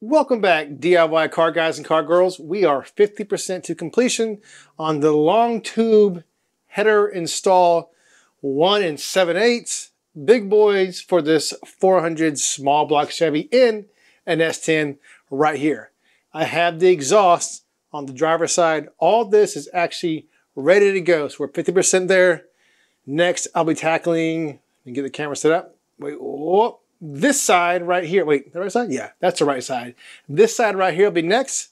Welcome back, DIY car guys and car girls. We are 50% to completion on the long tube header install 1 7/8 big boys for this 400 small block Chevy in an S10 right here. I have the exhaust on the driver's side. All this is actually ready to go. So we're 50% there. Next, I'll be tackling and get the camera set up. Wait, whoop. This side right here, wait, the right side? Yeah, that's the right side. This side right here will be next,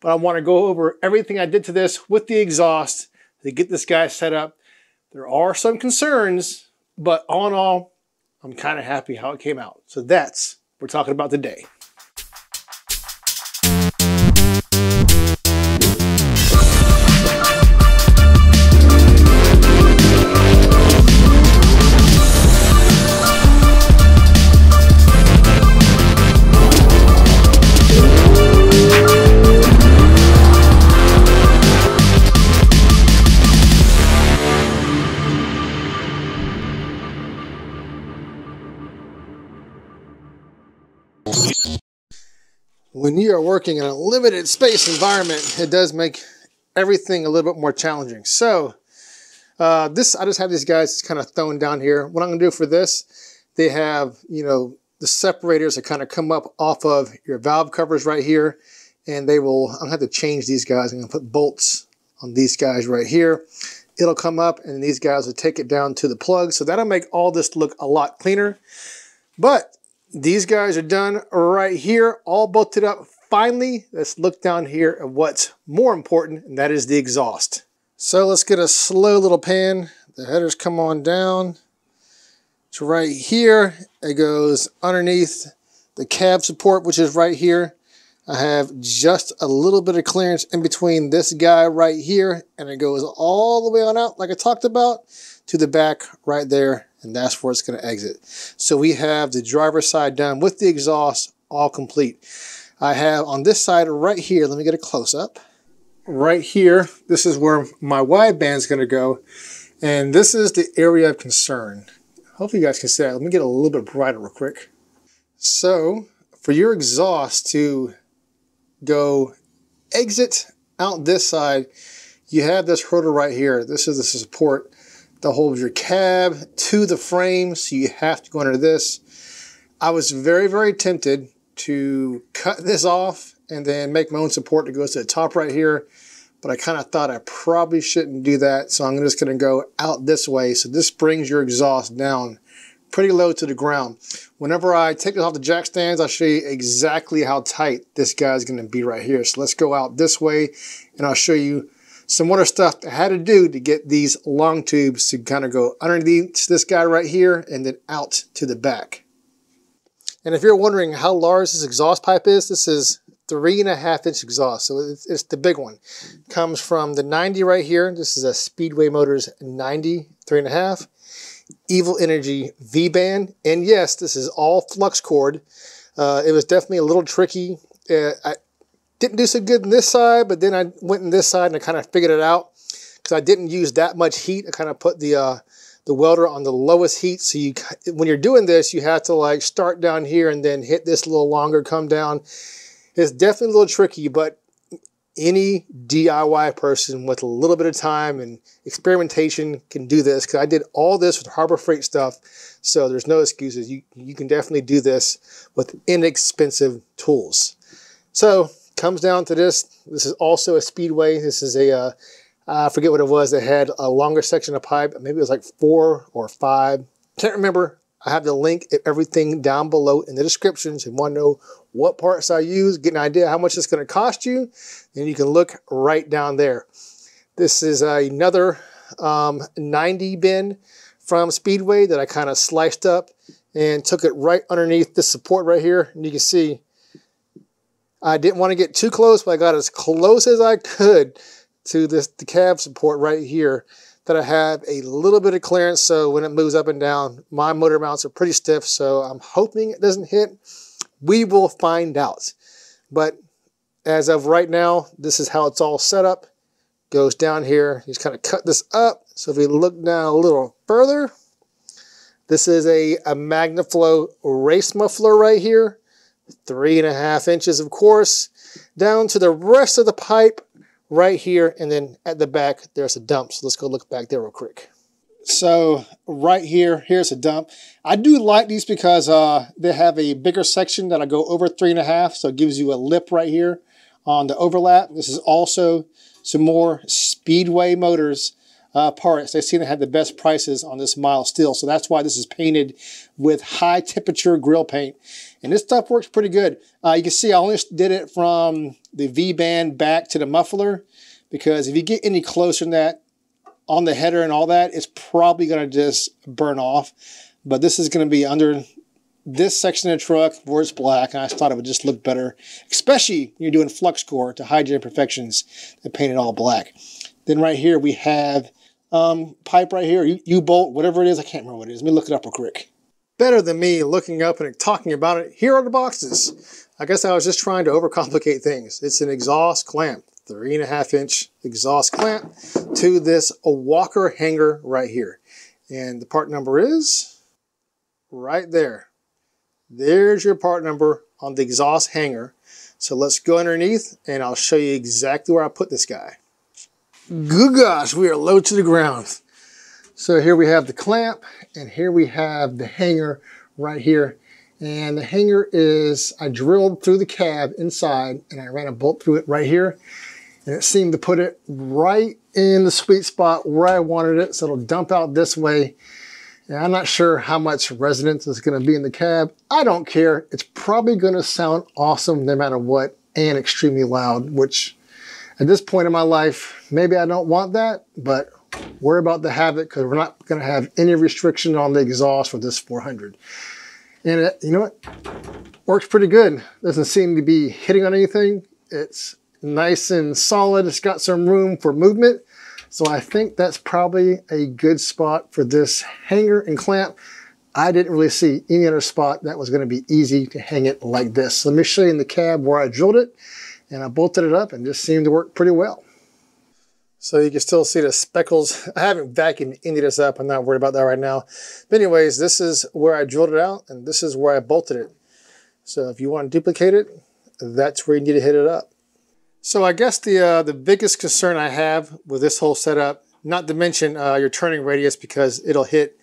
but I want to go over everything I did to this with the exhaust to get this guy set up. There are some concerns, but all in all, I'm kind of happy how it came out. So that's what we're talking about today. When you are working in a limited space environment, it does make everything a little bit more challenging. So I just have these guys just kind of thrown down here. What I'm going to do for this, they have, the separators that kind of come up off of your valve covers right here. And I'm going to have to change these guys. I'm going to put bolts on these guys right here. It'll come up and these guys will take it down to the plug. So that'll make all this look a lot cleaner. But these guys are done right here, all bolted up. Finally, let's look down here at what's more important, and that is the exhaust. So let's get a slow little pan. The headers come on down. It's right here. It goes underneath the cab support, which is right here. I have just a little bit of clearance in between this guy right here, and it goes all the way on out, like I talked about, to the back right there. And that's where it's going to exit. So we have the driver's side done with the exhaust all complete. I have on this side right here, let me get a close up. Right here, this is where my wideband is going to go. And this is the area of concern. Hopefully you guys can see that. Let me get a little bit brighter real quick. So for your exhaust to go exit out this side, you have this hurdle right here. This is the support that holds your cab to the frame, so you have to go under this. I was very, very tempted to cut this off and then make my own support that goes to the top right here, but I kind of thought I probably shouldn't do that, so I'm just going to go out this way. So this brings your exhaust down pretty low to the ground. Whenever I take this off the jack stands, I'll show you exactly how tight this guy's going to be right here. So let's go out this way, and I'll show you some other stuff I had to do to get these long tubes to kind of go underneath this guy right here and then out to the back. And if you're wondering how large this exhaust pipe is, this is 3.5-inch exhaust. So it's the big one. It comes from the 90 right here. This is a Speedway Motors 90, 3.5. Evil Energy V-band. And yes, this is all flux cord. It was definitely a little tricky. I didn't do so good in this side, but then I went in this side and I kind of figured it out because I didn't use that much heat. I kind of put the welder on the lowest heat. So when you're doing this, you have to like start down here and then hit this a little longer, come down. It's definitely a little tricky, but any DIY person with a little bit of time and experimentation can do this, because I did all this with Harbor Freight stuff. So there's no excuses. You can definitely do this with inexpensive tools. So comes down to this. This is also a Speedway. This is a, I forget what it was. They had a longer section of pipe. Maybe it was like 4 or 5. Can't remember. I have the link of everything down below in the description. So if you want to know what parts I use, get an idea how much it's going to cost you, then you can look right down there. This is another 90 bin from Speedway that I kind of sliced up and took it right underneath this support right here. And you can see I didn't want to get too close, but I got as close as I could to the cab support right here, that I have a little bit of clearance, so when it moves up and down, my motor mounts are pretty stiff, so I'm hoping it doesn't hit. We will find out. But as of right now, this is how it's all set up. Goes down here. You just kind of cut this up. So if we look down a little further, this is a MagnaFlow race muffler right here. 3.5 inches, of course, down to the rest of the pipe right here, and then at the back there's a dump. So let's go look back there real quick. So right here, here's a dump. I do like these because they have a bigger section that I go over 3.5, so it gives you a lip right here on the overlap. This is also some more Speedway motors parts. They seem to have the best prices on this model still, so that's why this is painted with high temperature grill paint. And this stuff works pretty good. You can see I only did it from the V-band back to the muffler, because if you get any closer than that on the header and all that, it's probably going to just burn off. But this is going to be under this section of the truck where it's black, and I thought it would just look better, especially when you're doing flux-core to hide your imperfections and paint it all black. Then right here we have pipe right here, U-bolt, whatever it is. I can't remember what it is. Let me look it up real quick. Better than me looking up and talking about it, here are the boxes. I guess I was just trying to overcomplicate things. It's an exhaust clamp, 3.5 inch exhaust clamp to this Walker hanger right here. And the part number is right there. There's your part number on the exhaust hanger. So let's go underneath and I'll show you exactly where I put this guy. Good gosh, we are low to the ground. So here we have the clamp, and here we have the hanger right here. And the hanger is, I drilled through the cab inside and I ran a bolt through it right here. And it seemed to put it right in the sweet spot where I wanted it. So it'll dump out this way. And I'm not sure how much resonance is going to be in the cab. I don't care. It's probably going to sound awesome no matter what, and extremely loud, which at this point in my life, maybe I don't want that, but we're about to have it because we're not going to have any restriction on the exhaust for this 400. And it, you know what? Works pretty good. Doesn't seem to be hitting on anything. It's nice and solid. It's got some room for movement. So I think that's probably a good spot for this hanger and clamp. I didn't really see any other spot that was going to be easy to hang it like this. So let me show you in the cab where I drilled it, and I bolted it up and just seemed to work pretty well. So you can still see the speckles. I haven't vacuumed any of this up. I'm not worried about that right now. But anyways, this is where I drilled it out, and this is where I bolted it. So if you want to duplicate it, that's where you need to hit it up. So I guess the biggest concern I have with this whole setup, not to mention your turning radius, because it'll hit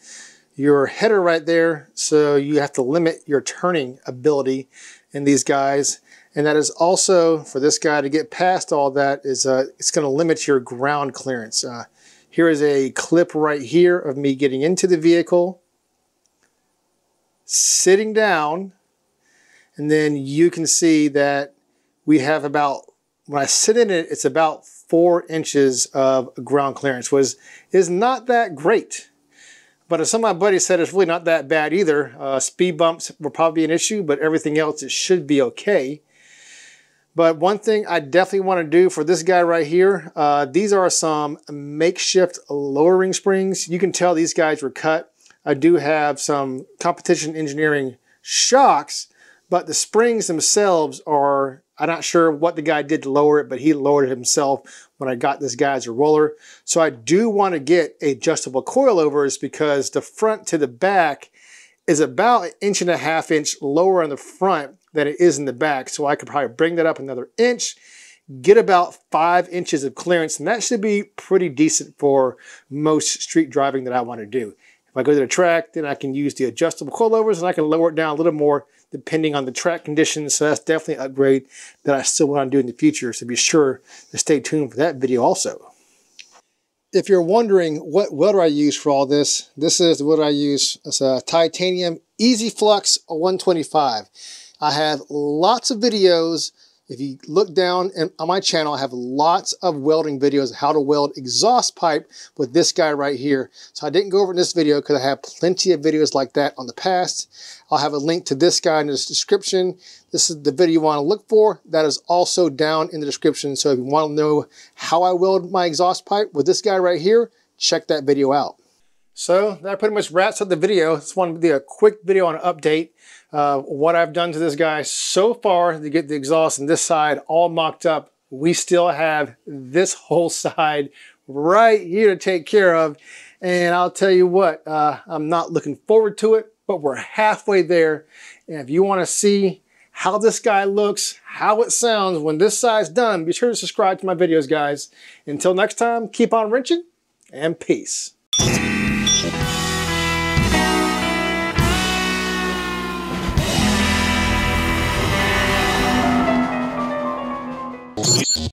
your header right there. So you have to limit your turning ability in these guys. And that is also, for this guy to get past all that, is it's going to limit your ground clearance. Here is a clip right here of me getting into the vehicle, sitting down, and then you can see that we have about, when I sit in it, it's about 4 inches of ground clearance, which is not that great. But as some of my buddies said, it's really not that bad either. Speed bumps will probably be an issue, but everything else, it should be okay. But one thing I definitely want to do for this guy right here, these are some makeshift lowering springs. You can tell these guys were cut. I do have some competition engineering shocks, but the springs themselves are, I'm not sure what the guy did to lower it, but he lowered it himself when I got this guy as a roller. So I do want to get adjustable coilovers, because the front to the back is about 1.5 inches lower on the front than it is in the back. So I could probably bring that up another inch, get about 5 inches of clearance, and that should be pretty decent for most street driving that I want to do. If I go to the track, then I can use the adjustable coilovers, and I can lower it down a little more depending on the track conditions. So that's definitely an upgrade that I still want to do in the future. So be sure to stay tuned for that video also. If you're wondering what welder I use for all this, this is the welder I use. It's a titanium Easy Flux 125. I have lots of videos. If you look down on my channel, I have lots of welding videos of how to weld exhaust pipe with this guy right here. So I didn't go over in this video because I have plenty of videos like that on the past. I'll have a link to this guy in the description. This is the video you want to look for. That is also down in the description. So if you want to know how I weld my exhaust pipe with this guy right here, check that video out. So that pretty much wraps up the video. Just wanted to do a quick video on an update. What I've done to this guy so far to get the exhaust and this side all mocked up. We still have this whole side right here to take care of. And I'll tell you what, I'm not looking forward to it, but we're halfway there. And if you want to see how this guy looks, how it sounds when this side's done. Be sure to subscribe to my videos, guys. Until next time, keep on wrenching and peace.